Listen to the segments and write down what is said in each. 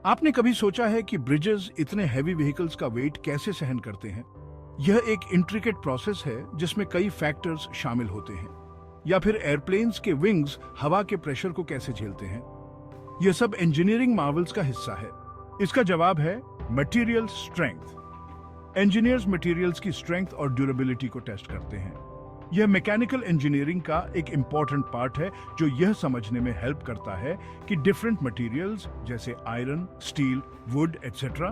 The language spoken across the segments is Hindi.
आपने कभी सोचा है कि ब्रिजेस इतने हैवी व्हीकल्स का वेट कैसे सहन करते हैं? यह एक इंट्रिकेट प्रोसेस है जिसमें कई फैक्टर्स शामिल होते हैं। या फिर एयरप्लेन्स के विंग्स हवा के प्रेशर को कैसे झेलते हैं? यह सब इंजीनियरिंग मार्वल्स का हिस्सा है। इसका जवाब है मटेरियल स्ट्रेंथ। इंजीनियर्स मटेरियल्स की स्ट्रेंथ और ड्यूरेबिलिटी को टेस्ट करते हैं। यह मैकेनिकल इंजीनियरिंग का एक इंपॉर्टेंट पार्ट है जो यह समझने में हेल्प करता है कि डिफरेंट मटेरियल्स जैसे iron, steel, would etcetera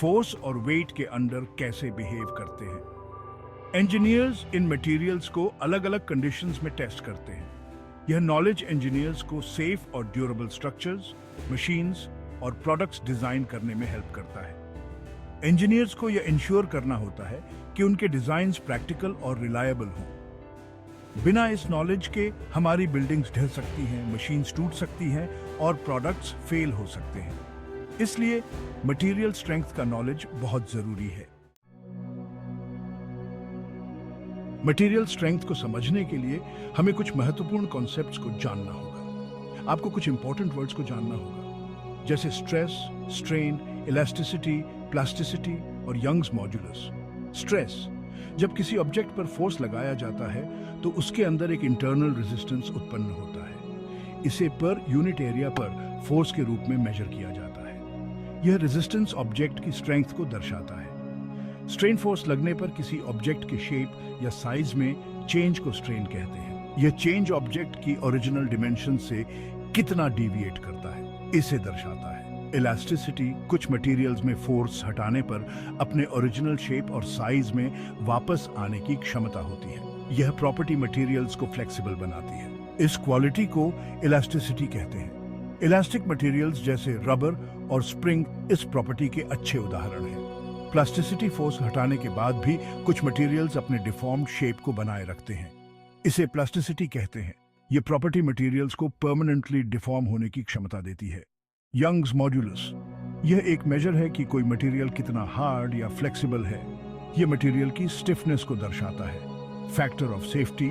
force और वेट के अंडर कैसे बिहेव करते हैं। इंजीनियर्स इन मटेरियल्स को अलग अलग कंडीशंस में टेस्ट करते हैं। यह नॉलेज इंजीनियर्स को सेफ और ड्यूरेबल स्ट्रक्चर्स, मशीन्स और प्रोडक्ट्स डिजाइन करने में हेल्प करता है। इंजीनियर्स को यह इंश्योर करना होता है कि उनके डिजाइन्स प्रैक्टिकल और रिलायबल हों। बिना इस नॉलेज के हमारी बिल्डिंग्स ढह सकती हैं, मशीन्स टूट सकती हैं और प्रोडक्ट्स फेल हो सकते हैं। इसलिए मटेरियल स्ट्रेंथ का नॉलेज बहुत जरूरी है। मटेरियल स्ट्रेंथ को समझने के लिए हमें कुछ महत्वपूर्ण कॉन्सेप्ट्स को जानना होगा। आपको कुछ इंपॉर्टेंट वर्ड्स को जानना होगा, जैसे स्ट्रेस, स्ट्रेन, इलास्टिसिटी, प्लास्टिसिटी और यंग्स मॉड्यूलस। स्ट्रेस, जब किसी ऑब्जेक्ट पर फोर्स लगाया जाता है तो उसके अंदर एक इंटरनल रेजिस्टेंस उत्पन्न होता है। इसे पर यूनिट एरिया पर फोर्स के रूप में मेजर किया जाता है। यह रेजिस्टेंस ऑब्जेक्ट की स्ट्रेंथ को दर्शाता है। स्ट्रेन फोर्स लगने पर किसी ऑब्जेक्ट के शेप या साइज में चेंज को स्ट्रेन कहते हैं। यह चेंज ऑब्जेक्ट की ओरिजिनल डिमेंशन से कितना डिविएट करता है, इसे दर्शाता है। इलास्टिसिटी, कुछ मटेरियल्स में फोर्स हटाने पर अपने ओरिजिनल शेप और साइज में वापस आने की क्षमता होती है। यह प्रॉपर्टी मटेरियल्स को फ्लेक्सिबल बनाती है। इस क्वालिटी को इलास्टिसिटी कहते हैं। इलास्टिक मटेरियल्स जैसे रबर और स्प्रिंग इस प्रॉपर्टी के अच्छे उदाहरण हैं। प्लास्टिसिटी फोर्स हटाने के बाद भी कुछ मटेरियल्स अपने डिफॉर्म्ड शेप को बनाए रखते हैं। इसे प्लास्टिसिटी कहते हैं। यह प्रॉपर्टी मटेरियल्स को परमानेंटली डिफॉर्म होने की क्षमता देती है। यंग्स मॉड्यूलस, यह एक मेजर है कि कोई मटेरियल कितना हार्ड या फ्लेक्सिबल है। यह मटेरियल की स्टिफनेस को दर्शाता है। फैक्टर ऑफ सेफ्टी,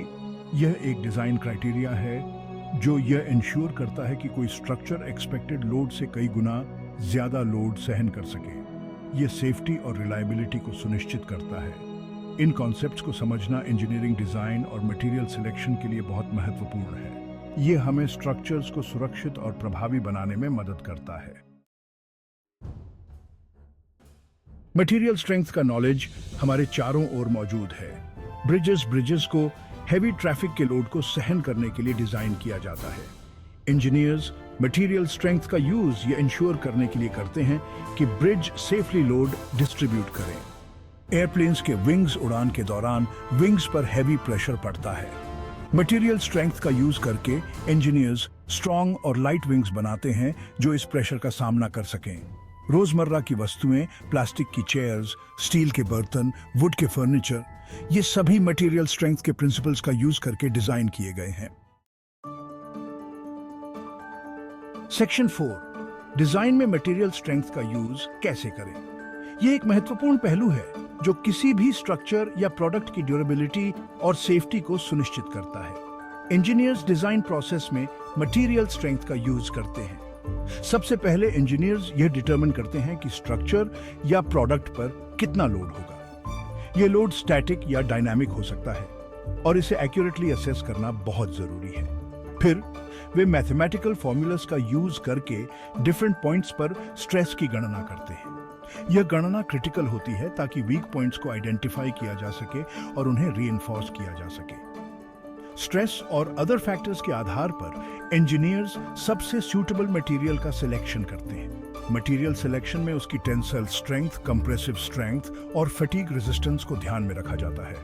यह एक डिजाइन क्राइटेरिया है जो यह इंश्योर करता है कि कोई स्ट्रक्चर एक्सपेक्टेड लोड से कई गुना ज्यादा लोड सहन कर सके। यह सेफ्टी और रिलायबिलिटी को सुनिश्चित करता है। इन कॉन्सेप्ट्स को समझना इंजीनियरिंग डिजाइन और मटेरियल सिलेक्शन के लिए बहुत महत्वपूर्ण है। यह हमें स्ट्रक्चर्स को सुरक्षित और प्रभावी बनाने में मदद करता है। मटेरियल स्ट्रेंथ का नॉलेज हमारे चारों ओर मौजूद है। ब्रिजेस को हैवी ट्रैफिक के लोड को सहन करने के लिए डिजाइन किया जाता है। इंजीनियर्स मटेरियल स्ट्रेंथ का यूज यह इंश्योर करने के लिए करते हैं कि ब्रिज सेफली लोड डिस्ट्रीब्यूट करें। एयरप्लेन्स के विंग्स उड़ान के दौरान विंग्स पर हैवी प्रेशर पड़ता है। मटेरियल स्ट्रेंथ का यूज करके इंजीनियर्स स्ट्रॉन्ग और लाइट विंग्स बनाते हैं जो इस प्रेशर का सामना कर सकें। रोजमर्रा की वस्तुएं, प्लास्टिक की चेयर्स, स्टील के बर्तन, वुड के फर्नीचर, ये सभी मटेरियल स्ट्रेंथ के प्रिंसिपल्स का यूज करके डिजाइन किए गए हैं। सेक्शन 4, डिजाइन में मटेरियल स्ट्रेंथ का यूज कैसे करें। यह एक महत्वपूर्ण पहलू है जो किसी भी स्ट्रक्चर या प्रोडक्ट की ड्यूरेबिलिटी और सेफ्टी को सुनिश्चित करता है। इंजीनियर्स डिजाइन प्रोसेस में मटेरियल स्ट्रेंथ का यूज करते हैं। सबसे पहले इंजीनियर्स यह डिटरमिन करते हैं कि स्ट्रक्चर या प्रोडक्ट पर कितना लोड होगा। यह लोड स्टैटिक या डायनामिक हो सकता है और इसे एक्यूरेटली असेस करना बहुत जरूरी है। फिर वे मैथमेटिकल फॉर्मूलास का यूज करके डिफरेंट पॉइंट्स पर स्ट्रेस की गणना करते हैं। यह गणना क्रिटिकल होती है ताकि वीक पॉइंट्स को आइडेंटिफाई किया जा सके और उन्हें रीइंफोर्स किया जा सके। स्ट्रेस और अदर फैक्टर्स के आधार पर इंजीनियर्स सबसे सूटेबल मटेरियल का सिलेक्शन करते हैं। मटेरियल सिलेक्शन में उसकी टेंसाइल स्ट्रेंथ, कंप्रेसिव स्ट्रेंथ और फटीग रेजिस्टेंस को ध्यान में रखा जाता है।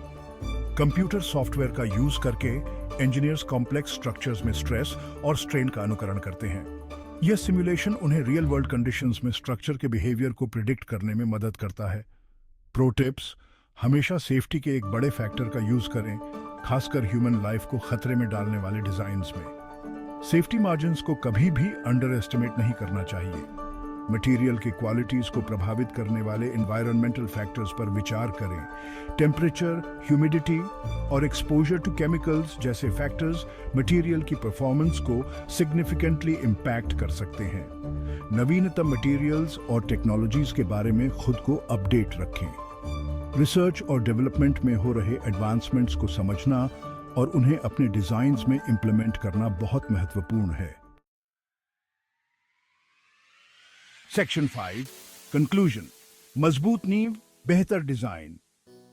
कंप्यूटर सॉफ्टवेयर का यूज करके इंजीनियर्स कॉम्प्लेक्स स्ट्रक्चर्स में स्ट्रेस और स्ट्रेन का अनुकरण करते हैं। यह सिमुलेशन उन्हें रियल वर्ल्ड कंडीशंस में स्ट्रक्चर के बिहेवियर को प्रिडिक्ट करने में मदद करता है। प्रो टिप्स, हमेशा सेफ्टी के एक बड़े फैक्टर का यूज करें, खासकर ह्यूमन लाइफ को खतरे में डालने वाले डिजाइन्स में। सेफ्टी मार्जिन्स को कभी भी अंडर एस्टिमेट नहीं करना चाहिए। मटेरियल की क्वालिटीज को प्रभावित करने वाले एनवायरनमेंटल फैक्टर्स पर विचार करें। टेम्परेचर, ह्यूमिडिटी और एक्सपोजर टू केमिकल्स जैसे फैक्टर्स मटेरियल की परफॉर्मेंस को सिग्निफिकेंटली इम्पैक्ट कर सकते हैं। नवीनतम मटेरियल्स और टेक्नोलॉजीज के बारे में खुद को अपडेट रखें। रिसर्च और डेवलपमेंट में हो रहे एडवांसमेंट्स को समझना और उन्हें अपने डिजाइन्स में इंप्लीमेंट करना बहुत महत्वपूर्ण है। Section 5 conclusion. मजबूत नींव, बेहतर design.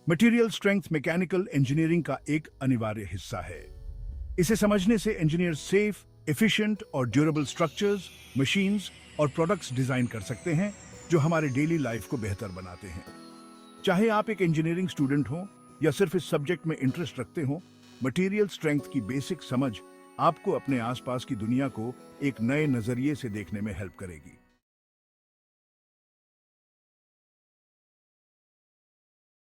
Material strength mechanical engineering का एक अनिवार्य हिस्सा है। इसे समझने से इंजीनियर सेफ, एफिशिएंट और ड्यूरेबल स्ट्रक्चर्स, मशीन्स और प्रोडक्ट्स डिजाइन कर सकते हैं जो हमारे डेली लाइफ को बेहतर बनाते हैं। चाहे आप एक इंजीनियरिंग स्टूडेंट हो या सिर्फ इस सब्जेक्ट में इंटरेस्ट रखते हो, मटेरियल स्ट्रेंथ की बेसिक समझ आपको अपने आसपास की दुनिया को एक नए नजरिए से देखने में हेल्प करेगी।